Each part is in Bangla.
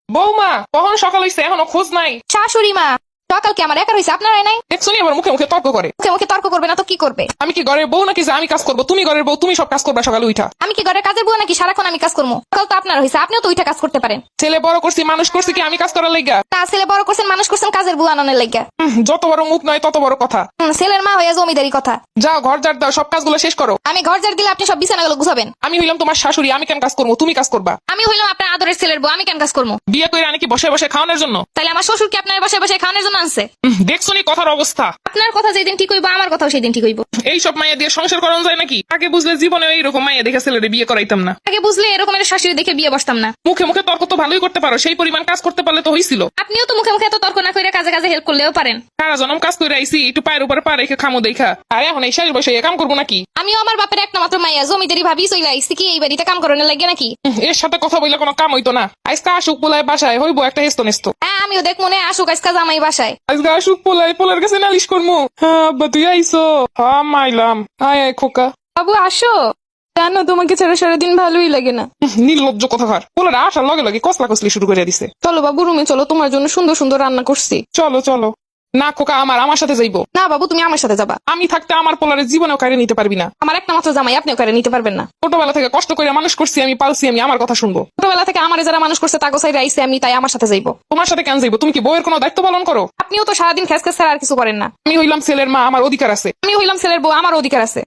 বৌমা কখন সকাল হইছে এখনো খোঁজ নাই। শাশুড়ি মা, সকালকে আমার একা হয়েছে, আপনারাই নাই। দেখছনি আবার মুখে মুখে তর্ক করে। মুখে মুখে তর্ক করবে না তো কি করবে? আমি কি ঘরের বউ নাকি যে আমি কাজ করবো? তুমি ঘরের বউ, তুমি সব কাজ করবা সকালে উঠা। আমি কি ঘরের কাজের বুয়া নাকি সারাক্ষণ আমি কাজ করবো? সকাল তো আপনার হয়েছে, আপনিও তো ওইটা কাজ করতে পারেন। ছেলে বড় করছি মানুষ করছি কি আমি কাজ করার লাইগা? তা ছেলে বড় করছেন মানুষ করছেন কাজের বুয়া আনানোর লাগিয়া। যত বড় মুখ নয় তত বড় কথা। ছেলের মা হয়ে জমিদারি কথা। যাও ঘর ঝাড় দাও, সব কাজগুলো শেষ করো। আমি ঘর ঝাড় দিলে আপনি সব বিছানাগুলো গুছাবেন। আমি হইলাম তোমার শাশুড়ি, আমি কেন কাজ করবো? তুমি কাজ করবা। আমি হইলাম আপনার আদরের ছেলের বউ, আমি কেন কাজ করবো? বিয়ে করে আনি কি বসে বসে খাওয়ানোর জন্য? তাইলে আমার শ্বশুর কি আপনার বসে বসে খাওয়ানোর জন্য আনছে? দেখছনি কথার অবস্থা। আপনার কথা যেদিন ঠিক হইব আমার কথাও সেদিন ঠিক হইব। এই সব মাইয়া দিয়ে সংসার করানো যায় নাকি? আগে বুঝলে জীবনে এইরকম মাইয়া দেখে ছেলেরে বিয়ে করাইতাম না। আগে বুঝলে এরকমের শাশুড়ি দেখে বিয়ে বসতাম না। মুখে মুখে তর্ক তো ভালোই করতে পারো, সেই পরিমাণ কাজ করতে পারলে তো হইছিল। আপনিও তো মুখে মুখে এত তর্ক না করে কাজে কাজে হেল্প করলেও পারেন। সারা জনম কাজ করে আইসি, একটু পায়ের উপরে পা রেখে খামো দেখা। আর এখন এই শাড়ির বসে কাম করবো নাকি? আমিও আমার বাপের একটা মাত্র মাইয়া, জমিদারি ভাবি চলে আইসি কি এই বাড়িতে কাম করানোর লাগে নাকি? এর সাথে কথা বললে কোনো কাম হইতো না। আজকে আসুক পোলায় বাসায় হইবো একটা হেস্ত নেস্ত। হ্যাঁ আমিও দেখ মনে আসুক আজকা জামাই বাসায়। আজকে আসুক পোলার কাছে নালিশ করবো। হ্যাঁ আব্বা তুই আইসো। হ্যাঁ মাইলাম। আয় আয় খোকা। বাবু আসো, জানো তোমাকে ছাড়া সারাদিন ভালোই লাগে না। নির্লজ্জ কথাকার। পোলার আসার লগে লগে কসলা কসলি শুরু করে দিছে। চলো বাবু রুমে চলো, তোমার জন্য সুন্দর সুন্দর রান্না করছি। চলো চলো। না খোকা আমার সাথে যাইবো। না বাবু তুমি আমার সাথে যাবা। আমি থাকতে আমার পোলারের জীবনেও কাড়ে নিতে পারবি না। আমার একটা মাত্র জামাই, আপনিও করে নিতে পারবেন না। ছোটবেলা থেকে কষ্ট করে মানুষ করছি, আমি পালছি, আমি আমার কথা শুনবো। ছোটবেলা থেকে আমার যারা মানুষ করছে তাগো সাইড আইসে আমি, তাই আমার সাথে যাইবো। তোমার সাথে কেন যাইবো? তুমি কি বউয়ের কোনো দায়িত্ব পালন করো? আপনিও তো সারাদিন খেস খেস ছাড়া আর কিছু করেন না। আমি হইলাম ছেলের মা, আমার অধিকার আছে। আমি হইলাম ছেলের বউ, আমার অধিকার আছে।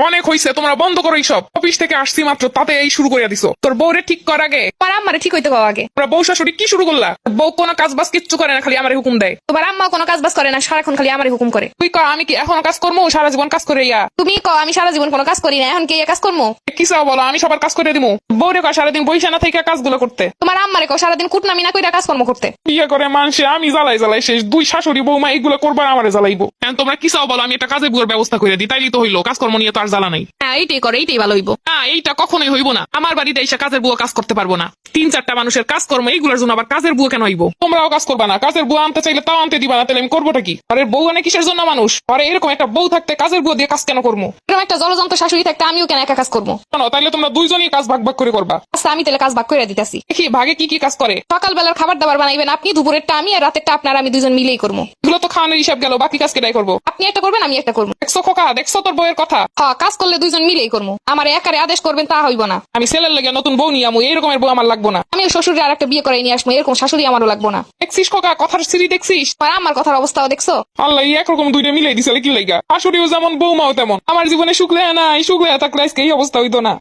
অনেক হইছে, তোমরা বন্ধ করো এইসব। অফিস থেকে আসছি মাত্র তাতে এই শুরু করে দিছো। তোর বউরে ঠিক কর আগে। তোমার আম্মারে ঠিক হইতে পাও আগে। তোমরা বউ শাশুড়ি কি শুরু করলা? বউ কোনো কাজ বাজ কিচ্ছু করে না, খালি আমার হুকুম দেয়। তোমার আম্মা কোনো কাজ বাজ করে না, সারাক্ষণ খালি আমার হুকুম করে। তুই কর আমি কি এখনো কাজ করবো? সারা জীবন কাজ করে ইয়া। তুমি কও আমি সারা জীবন কোনো কাজ করি না, এখন কি এই কাজ করবো? কি চাও বলো? আমি সবার কাজ করে দিবো। বউরে কর সারাদিন বইসা না থেকে কাজগুলো করতে। তোমার আম্মারে কও সারাদিন কুটনামি না কইরা কাজকর্ম করতে। বিয়ে করে মানুষে আমি জ্বালাই জ্বালাই শেষ। দুই শাশুড়ি বৌমা এইগুলো করবার আমারে জ্বালাইবো। তোমরা কি চাও বলো? আমি একটা কাজের বুয়ার ব্যবস্থা করে দিই, তাইলেই তো হইলো। কাজকর্ম নিয়ে তো আর জ্বালা নাই। হ্যাঁ এইটাই করে, এইটাই ভালো হইব। না এইটা কখনোই হইব না। আমার বাড়িতে এসে কাজের বুয়া কাজ করতে পারবো না। 3-4টা মানুষের কাজকর্ম, এইগুলোর জন্য আবার কাজের বুয়া কেন হইব? তোমরাও কাজ করবা না। কাজের বুয়া আনতে চাইলে তাও আনতে দিবা না, তাহলে আমি করবোটা কি? আরে বউ আনে কিসের জন্য মানুষ? আরে এরকম একটা বউ থাকতে কাজের বুয়া দিয়ে কাজ কেন করবো? এরকম একটা জলযন্ত্র শাশুড়ি থাকতে আমিও কেন একা কাজ করবো? কেন? তাইলে তোমরা দুইজনই কাজ ভাগ ভাগ করে করবা। আচ্ছা আমি তাহলে কাজ ভাগ করে দিতেছি। দেখি ভাগে কি কি কাজ করে। সকালবেলার খাবার দাবার বানাইবেন আপনি, দুপুরেরটা আমি, আর রাতেরটা আপনার, আমি দুজন মিলেই করবো। এগুলো তো খাওয়ানোর হিসাব গেল, বাকি কাজ কেটাই করবো? আপনি একটা করবেন আমি একটা করবো। দেখছো খোকা, দেখছো তোর বউয়ের কথা? হ্যাঁ কাজ করলে দুইজন মিলেই করবো। আমার একারে আদেশ করবেন তা হইব না। আমি ছেলের লেগে নতুন বউ নিয়ে আমু, এইরকমের বউ আমার লাগবো না। আমি শ্বশুরের আর একটা বিয়ে করে নিয়ে আসবো, এরকম শাশুড়ি আমারও লাগবো না। দেখছিস খোকা কথার সিঁড়ি দেখছিস? আর আমার কথার অবস্থাও দেখছো? আল্লাহ একরকম দুইটা মিলাই দিছে কি লাইগা? শাশুড়িও যেমন বৌমাও তেমন। আমার জীবনে শুক্লে নাই, শুক্লে থাকলে আজকে এই অবস্থা হইতো না।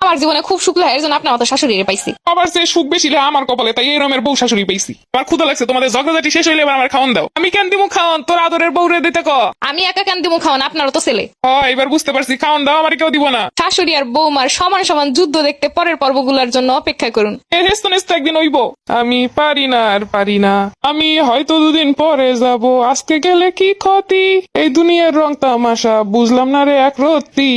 আমার জীবনে খুব সুখ লাগে, এর জন্য আপনার মতো শাশুড়ি পাইছি। আবার সে সুখ বেশি আমার কপালে, তাই এই রমের বউ শাশুড়ি পাইছি। আমার ক্ষুধা লাগছে, তোমাদের ঝগড়াঝাটি শেষ হইলে এবার আমার খাওয়ান দাও। আমি কেন দিমু খাওয়ান? তোর আদরের বউরে দিতে ক। আমি একা কেন দিমু খাওয়ান? আপনারও তো ছেলে। এবার বুঝতে পারছি, খাওয়ান দাও, আমার কেউ দিব না। শাশুড়ি আর বৌমার সমান সমান যুদ্ধ দেখতে পরের পর্বগুলোর জন্য অপেক্ষা করুন। এর হেস্ত নেস্ত একদিন হইব। আমি পারি না আর পারি না, আমি হয়তো দুদিন পরে যাব। আজকে গেলে কি ক্ষতি? এই দুনিয়ার রং তামাশা বুঝলাম না রে এক রত্তি।